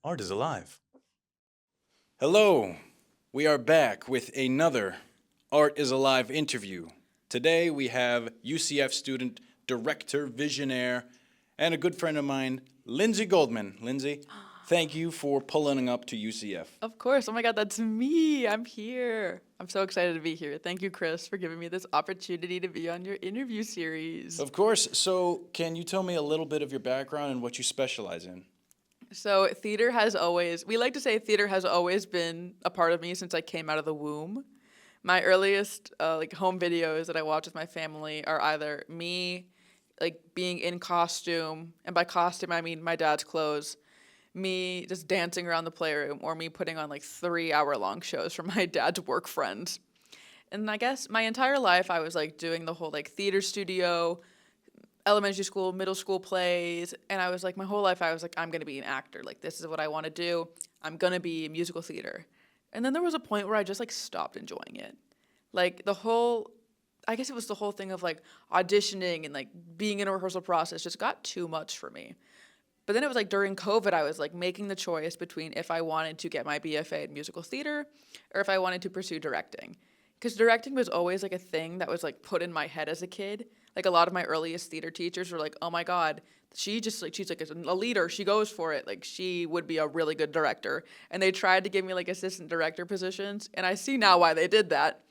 Art is alive. Hello, we are back with another Art is Alive interview. Today we have UCF student, director, visionaire, and a good friend of mine, Lindsay Goldman. Lindsay, thank you for pulling up to UCF. Of course. Oh my God, that's me. I'm here. I'm so excited to be here. Thank you, Chris, for giving me this opportunity to be on your interview series. Of course, so can you tell me a little bit of your background and what you specialize in? So, theater has always, we like to say theater has always been a part of me since I came out of the womb. My earliest home videos that I watch with my family are either me being in costume, and by costume I mean my dad's clothes, me just dancing around the playroom, or me putting on 3 hour long shows for my dad's work friends. And I guess my entire life I was doing the whole theater studio, elementary school, middle school plays, and I was my whole life I was I'm gonna be an actor. This is what I want to do. I'm gonna be in musical theater. And then there was a point where I just stopped enjoying it. The whole, I guess it was the whole thing of auditioning and being in a rehearsal process just got too much for me. But then it was during COVID, I was making the choice between if I wanted to get my BFA in musical theater or if I wanted to pursue directing. Because directing was always a thing that was put in my head as a kid. A lot of my earliest theater teachers were oh my God, she's a leader, she goes for it. She would be a really good director. And they tried to give me assistant director positions. And I see now why they did that.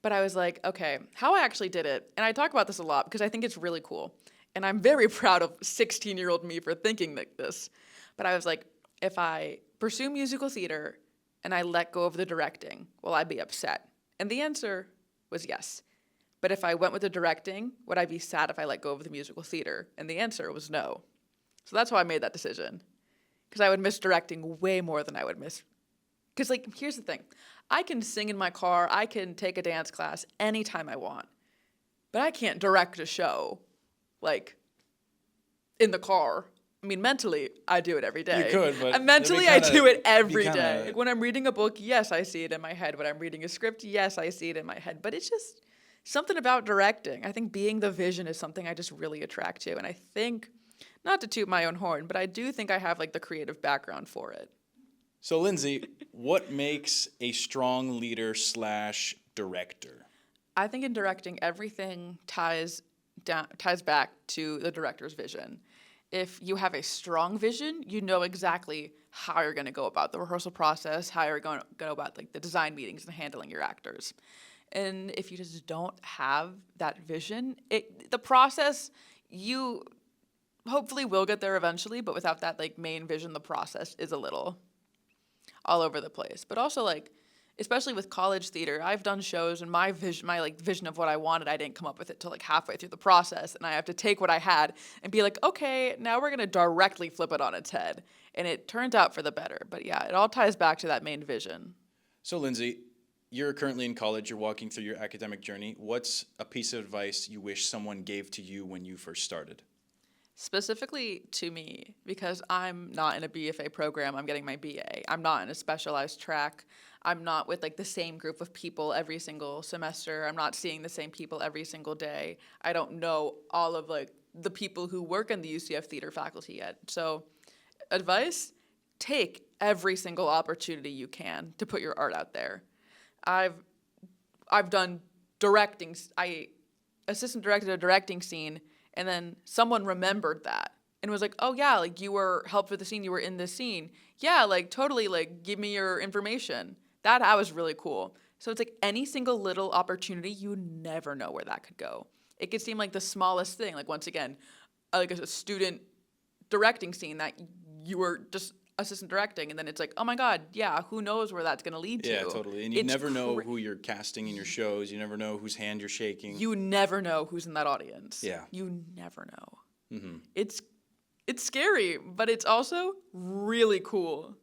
But I was okay, how I actually did it. And I talk about this a lot because I think it's really cool. And I'm very proud of 16-year-old me for thinking this. But I was if I pursue musical theater and I let go of the directing, will I be upset? And the answer was yes. But if I went with the directing, would I be sad if I let go of the musical theater? And the answer was no. So that's why I made that decision. Because I would miss directing way more than I would miss. Because, here's the thing. I can sing in my car. I can take a dance class anytime I want. But I can't direct a show, in the car. I mean, mentally, I do it every day. You could, but And mentally, it'd be I do it every kinda- day. When I'm reading a book, yes, I see it in my head. When I'm reading a script, yes, I see it in my head. But it's just something about directing. I think being the vision is something I just really attract to. And I think, not to toot my own horn, but I do think I have the creative background for it. So Lindsay, what makes a strong leader / director? I think in directing, everything ties back to the director's vision. If you have a strong vision, you know exactly how you're going to go about the rehearsal process, how you're going to go about the design meetings and handling your actors. And if you just don't have that vision, the process, you hopefully will get there eventually, but without that main vision, the process is a little all over the place. But also especially with college theater, I've done shows and my vision of what I wanted, I didn't come up with it till halfway through the process, and I have to take what I had and be okay, now we're gonna directly flip it on its head, and it turns out for the better. But yeah, it all ties back to that main vision. So Lindsay, you're currently in college, you're walking through your academic journey. What's a piece of advice you wish someone gave to you when you first started? Specifically to me, because I'm not in a BFA program, I'm getting my BA. I'm not in a specialized track. I'm not with the same group of people every single semester. I'm not seeing the same people every single day. I don't know all of the people who work in the UCF theater faculty yet. So advice, take every single opportunity you can to put your art out there. I've done directing. I assistant directed a directing scene, and then someone remembered that and was oh yeah, you were helped with the scene, you were in this scene. Yeah, totally, give me your information. That was really cool. So it's any single little opportunity, you never know where that could go. It could seem the smallest thing, once again, a student directing scene that you were just assistant directing, and then it's oh my God, yeah, who knows where that's gonna lead to? Yeah, totally. And you never know who you're casting in your shows. You never know whose hand you're shaking. You never know who's in that audience. Yeah. You never know. Mm-hmm. It's scary, but it's also really cool.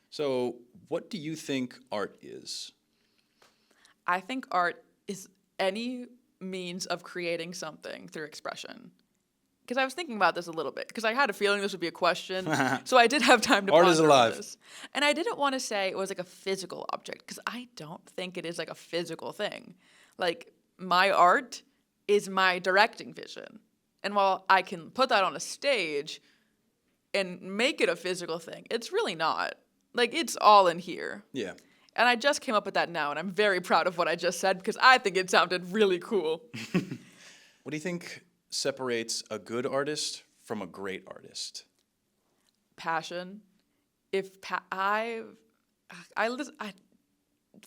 So what do you think art is? I think art is any means of creating something through expression. Because I was thinking about this a little bit, because I had a feeling this would be a question, so I did have time to Art ponder is on alive. this. And I didn't want to say it was a physical object, because I don't think it is a physical thing. My art is my directing vision. And while I can put that on a stage, and make it a physical thing. It's really not. Like, it's all in here. Yeah. And I just came up with that now, and I'm very proud of what I just said because I think it sounded really cool. What do you think separates a good artist from a great artist? Passion. If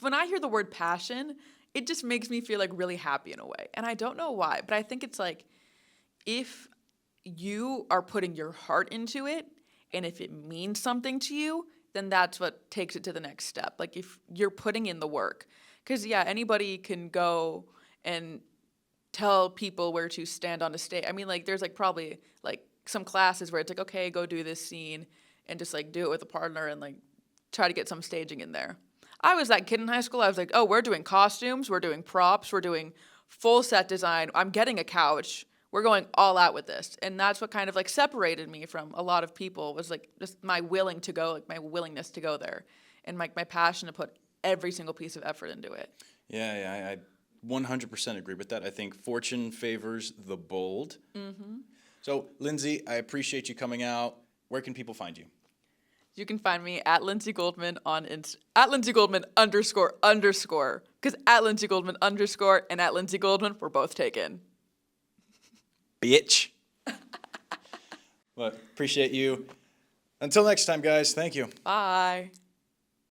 when I hear the word passion, it just makes me feel like really happy in a way. And I don't know why, but I think it's like if you are putting your heart into it and if it means something to you, then that's what takes it to the next step. Like if you're putting in the work. Because, yeah, anybody can go and tell people where to stand on a stage. I mean, like, there's like probably like some classes where it's like, okay, go do this scene and just like do it with a partner and like try to get some staging in there. I was that kid in high school. I was like, oh, we're doing costumes, we're doing props, we're doing full set design. I'm getting a couch. We're going all out with this. And that's what kind of like separated me from a lot of people was like just my willingness to go there and my passion to put every single piece of effort into it. Yeah, I 100% agree with that. I think fortune favors the bold. Mm-hmm. So, Lindsay, I appreciate you coming out. Where can people find you? You can find me at Lindsay Goldman on at Lindsay Goldman __ because at Lindsay Goldman _ and at Lindsay Goldman we're both taken. Bitch. But appreciate you. Until next time, guys. Thank you. Bye.